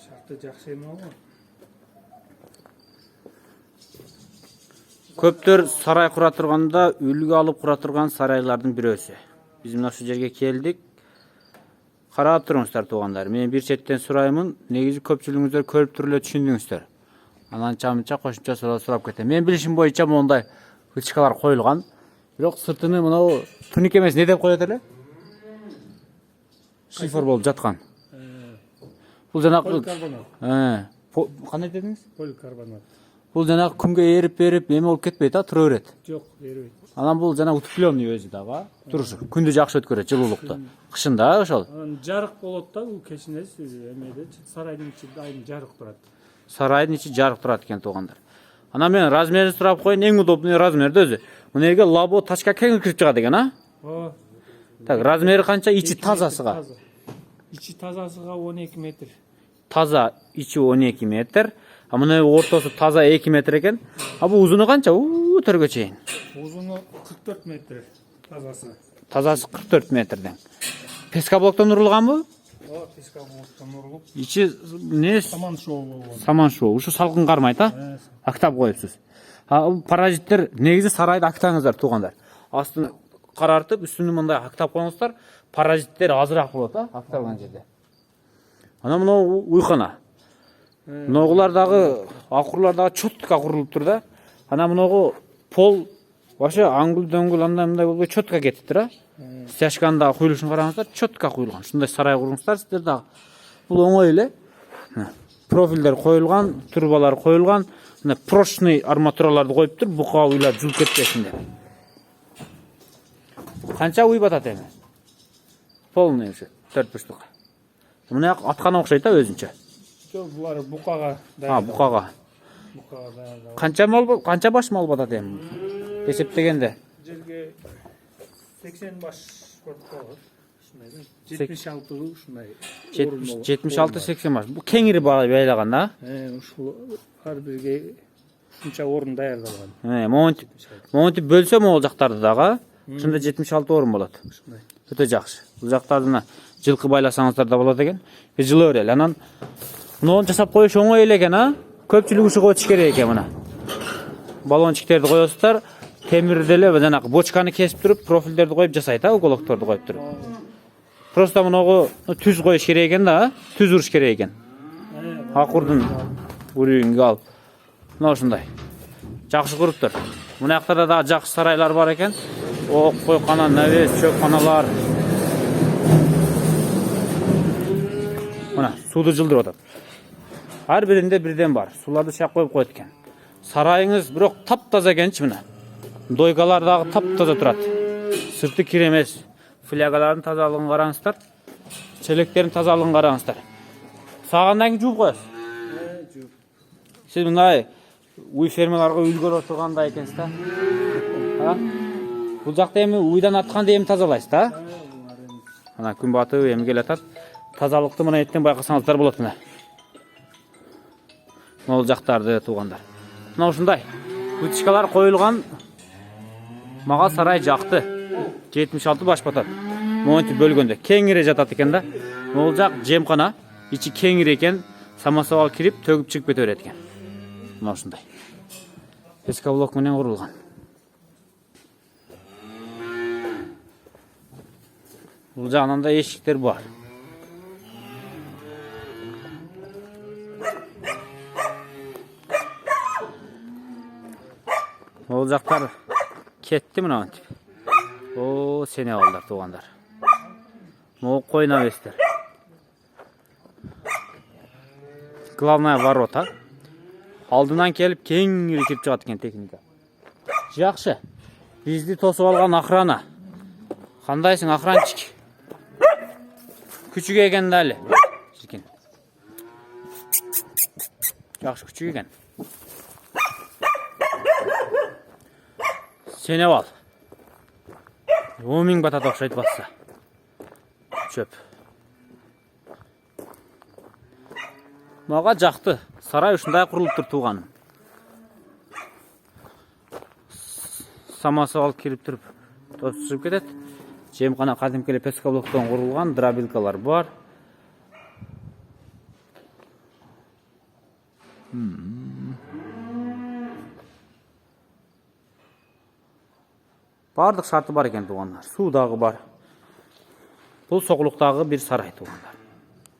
Шарты жакшы эме го. Көптөр сарай кура турганда үлгү алып кура турган сарайлардын бирөөсү. Биз мына ушул жерге келдик. Карап туруңуздар туугандар. Мен бир четтен сураймын, негизи көпчүлүгүңүздөр көрүп туруп эле түшүндүңүздөр. Анан чамынча кошумча сурап кетем. Мен билишим боюнча мондай вытяжкалар коюлган. Бирок сыртыны мынау туник эмес не деп коет эле? Шифр болуп жаткан. Бул жанагы Поликарбонат. Кандай дедиңиз? Поликарбонат. Бул жанагы күнгө эрип эме болуп кетпейт, тура берет. Жок, эрибейт. Анан бул жана утепленный өзү дагы. Турушу. Күндү жакшы өткөрөт, жылуулукту. Кышында ошол. Анан жарык болот да, бул кечинес эмеде, сарайдын ичинде айым жарык турат. Сарайдын ичи жарык турат экен туугандар. Анан мен размерин сурап коеюн, эң удобный размерде өзү. Мына жерге лабо тачка кең кирип чыгат экен, а? Так, размери канча? Ичи тазасыга. Ичи тазасыга 12 метр. Таза ичи 12 метр. А мына ортосу таза 2 метр экен. А бул узуну канча? Төргө чейин. Узуну 44 метр тазасы. Тазасы 44 метрден. Пескоблоктон урулганбы? Пескоблоктон урулуп. Ичи не? Саман шоу болгон. Саман шоу. Ушу салкын кармайт, а? Актап коюпсуз. Паразиттер негизи сарайды актаңыздар туугандар. Астын карартып, үстүнү мындай актап коюңуздар, паразиттер азыраак болот, а? Акталган жерде. Анан мына уйкана. Мынагулар дагы акурлар дагы чөткө курулуп тур да. Анан мынагу пол вообще аңгүл-дөңгүл андай болбой чөткө кетиптир, а? Стяжканда куюлушун караңыздар, чөткө куюлган. Ушундай сарай куруңуздар сиздер дагы. Бул оңой эле. Профилдер коюлган, турбалар коюлган. Мына прочный арматураларды коюптур, бука уйлар жулуп кетпесин деп. Канча уй батат эми? Полный ушу, 4 бурчтук. Мына аткана окшойт да өзүнчө. Жок, булар букага. Букага. Букага даярдап. Канча баш мал батат эми? Эсептегенде. Жерге 80 баш болот. 76 ушундай. 76-80 баш. Бул кеңири байлаган да? Ушул ар бирге ушунча орун даярдалган. Монтип бөлсө могул жактарды дагы, ушунда 76 орун болот. Ушундай. Өтө жакшы. Бул жактарына жылкы байласаңыздар да болот экен. Жылы берели. Анан муну жасап коюш оңой эле экен, а? Көпчүлүк ушуга өтүш керек экен мына. Баллончиктерди коесуздар, темирди эле жанагы бочканы кесип туруп, профилдерди коюп жасайт, а? Уголокторду коюп туруп. Просто мунагу түз коюш керек экен да, түз уруш керек экен. Акурдун урүйүнгө алып. Мына ушундай. Жакшы куруптур. Мына жактарда да жакшы сарайлар бар экен. Ок койкана, навес, чөпканалар. Мына сууду жылдырып атат. Ар биринде бирден бар. Суларды чак коюп коет экен. Сарайыңыз бирок таптаза экенчи мына. Дойкалар дагы таптаза турат. Сырты кир эмес. Флягалардын тазалыгын караңыздар. Челектердин тазалыгын караңыздар. Сагандан кийин жууп коесуз. Жууп. Сиз мындай уй фермаларга үлгөрүп тургандай экенсиз да. Бул жакта эми уйдан атканда эми тазалайсыз да? Ана күн батып эми келатат. Тазалыкты мына эртең байкасаңыздар болот мына. Могул жактарды туугандар. Мына ушундай вытяжкалар коюлган. Мага сарай жакты. 76 баш батат. Монтип бөлгөндө кеңири жатат экен да. Могул жак жемкана, ичи кеңири экен. Самосвал кирип, төгүп чыгып кете берет экен. Мына ушундай. Пескоблок менен курулган. Бул жагынан да эшиктер бар. Ол жактар кетти мына антип. О, сене балдар туугандар. Могу койна бестер. Главная ворота. Алдынан келип кеңири кирип чыгат экен техника. Жакшы. Бизди тосуп алган охрана. Кандайсың охранчик? Күчүк экен да эле. Жиркен. Жакшы күчүк экен. Сене бал. 10 миң батат окшойт басса. Чөп. Мага жакты. Сарай ушундай курулуп тур тууганым. Самосвал кирип туруп, тосуп кетет. Жемкана кадимки эле пескоблоктон курулган, дробилкалар бар. Бардық шарты бар екен туғандар. Су дағы бар. Бұл соғылықтағы бір сарай туғандар.